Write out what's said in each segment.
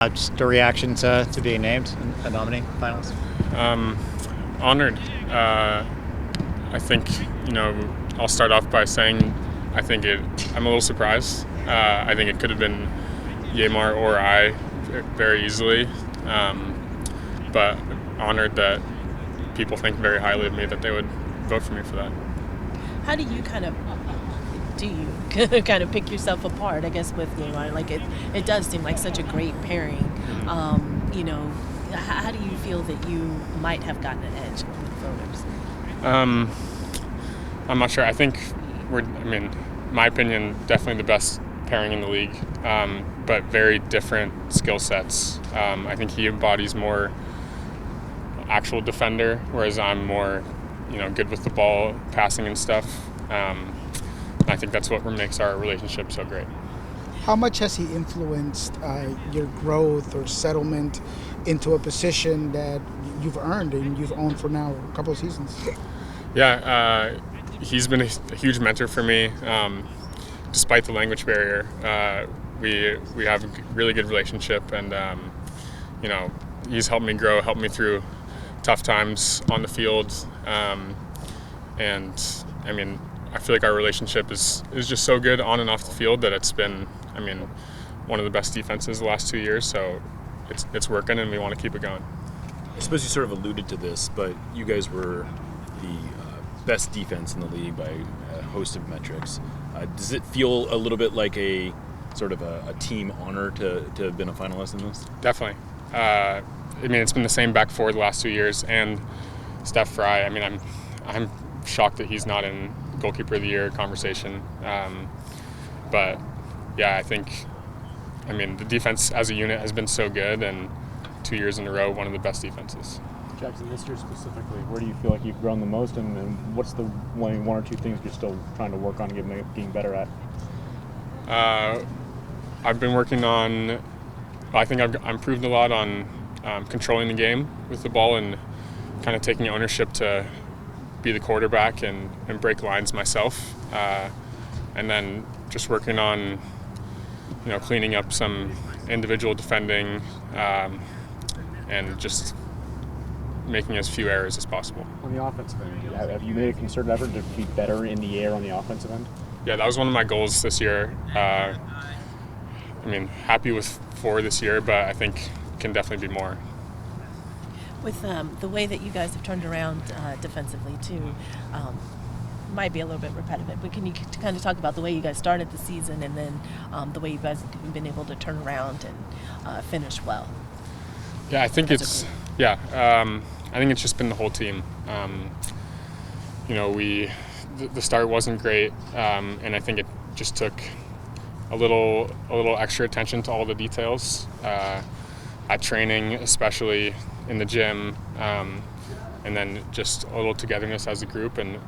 Just a reaction to being named a nominee finalist. Honored. I think, I'll start off by saying I'm a little surprised. I think it could have been Yamar or I very easily, but honored that people think very highly of me, that they would vote for me for that. How do you kind of pick yourself apart, I guess, with Yamar? Like it does seem like such a great pairing. How do you feel that you might have gotten an edge with voters? I'm not sure. I think my opinion, definitely the best pairing in the league, but very different skill sets. I think he embodies more actual defender, whereas I'm more, good with the ball, passing and stuff. I think that's what makes our relationship so great. How much has he influenced your growth or settlement into a position that you've earned and you've owned for now a couple of seasons? Yeah, he's been a huge mentor for me. Despite the language barrier, we have a really good relationship, and he's helped me grow, helped me through tough times on the field, I feel like our relationship is just so good on and off the field that it's been, one of the best defenses the last 2 years. So it's working, and we want to keep it going. I suppose you sort of alluded to this, but you guys were the best defense in the league by a host of metrics. Does it feel a little bit like a sort of a team honor to have been a finalist in this? Definitely. It's been the same back four the last 2 years, and Steph Fry. I'm shocked that he's not in goalkeeper of the year conversation. But yeah, I think, the defense as a unit has been so good, and 2 years in a row, one of the best defenses. Jackson, this year specifically, where do you feel like you've grown the most, and what's the one or two things you're still trying to work on getting better at? I've been working on, I think I've improved a lot on controlling the game with the ball and kind of taking ownership to be the quarterback and break lines myself. And then just working on, cleaning up some individual defending and just making as few errors as possible. On the offensive end, have you made a concerted effort to be better in the air on the offensive end? Yeah, that was one of my goals this year. Happy with 4 this year, but I think can definitely be more. With the way that you guys have turned around defensively too, might be a little bit repetitive, but can you kind of talk about the way you guys started the season, and then the way you guys have been able to turn around and finish well? Yeah, I think it's just been the whole team. The start wasn't great, and I think it just took a little extra attention to all the details at training, especially in the gym, and then just a little togetherness as a group, and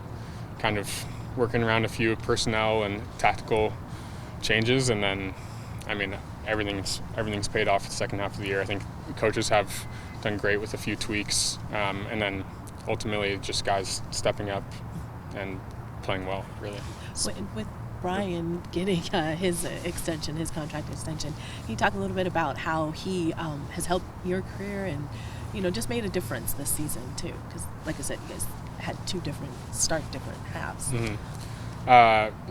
kind of working around a few personnel and tactical changes, and then everything's paid off the second half of the year. I think the coaches have done great with a few tweaks, and then ultimately just guys stepping up and playing well, really. With Brian getting his contract extension, can you talk a little bit about how he has helped your career and just made a difference this season too? Because like I said, you guys had different halves. Mm-hmm.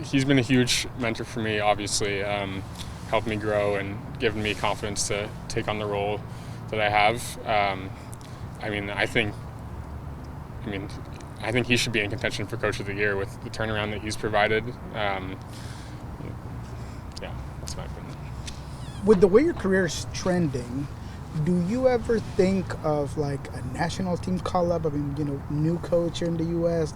He's been a huge mentor for me, obviously, helped me grow and given me confidence to take on the role that I have. I think he should be in contention for Coach of the Year with the turnaround that he's provided. That's my opinion. With the way your career is trending, do you ever think of like a national team call-up? New coach here in the U.S.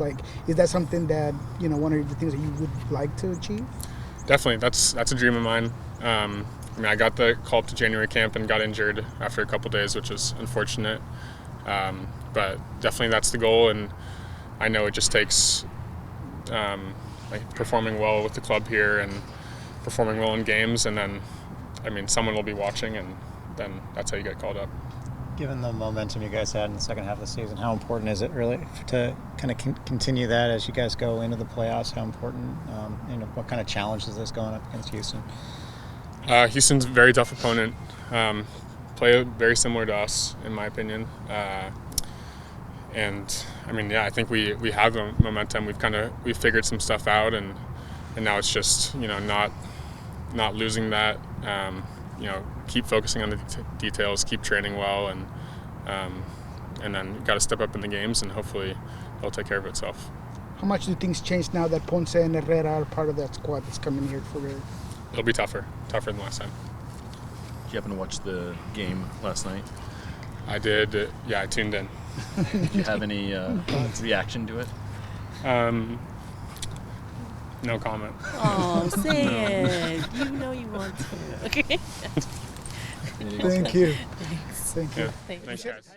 Is that something that one of the things that you would like to achieve? Definitely, that's a dream of mine. I got the call up to January camp and got injured after a couple days, which was unfortunate. But definitely that's the goal, and I know it just takes performing well with the club here and performing well in games, and then someone will be watching, and then that's how you get called up. Given the momentum you guys had in the second half of the season, how important is it really to kind of continue that as you guys go into the playoffs? How important, what kind of challenge is this going up against Houston? Houston's a very tough opponent. play very similar to us, in my opinion. And I mean, yeah, I think we have the momentum. We've figured some stuff out, and now it's just, you know, not losing that. You know, keep focusing on the details, keep training well, and then got to step up in the games, and hopefully it'll take care of itself. How much do things change now that Ponce and Herrera are part of that squad that's coming here for it? It'll be tougher than last time. Did you happen to watch the game last night? I did. Yeah, I tuned in. Did you have any reaction to it? No comment. Oh, say it. You know you want to. Okay. Thank you. Thanks. Thank you. Yeah. Thank you. Thanks, guys.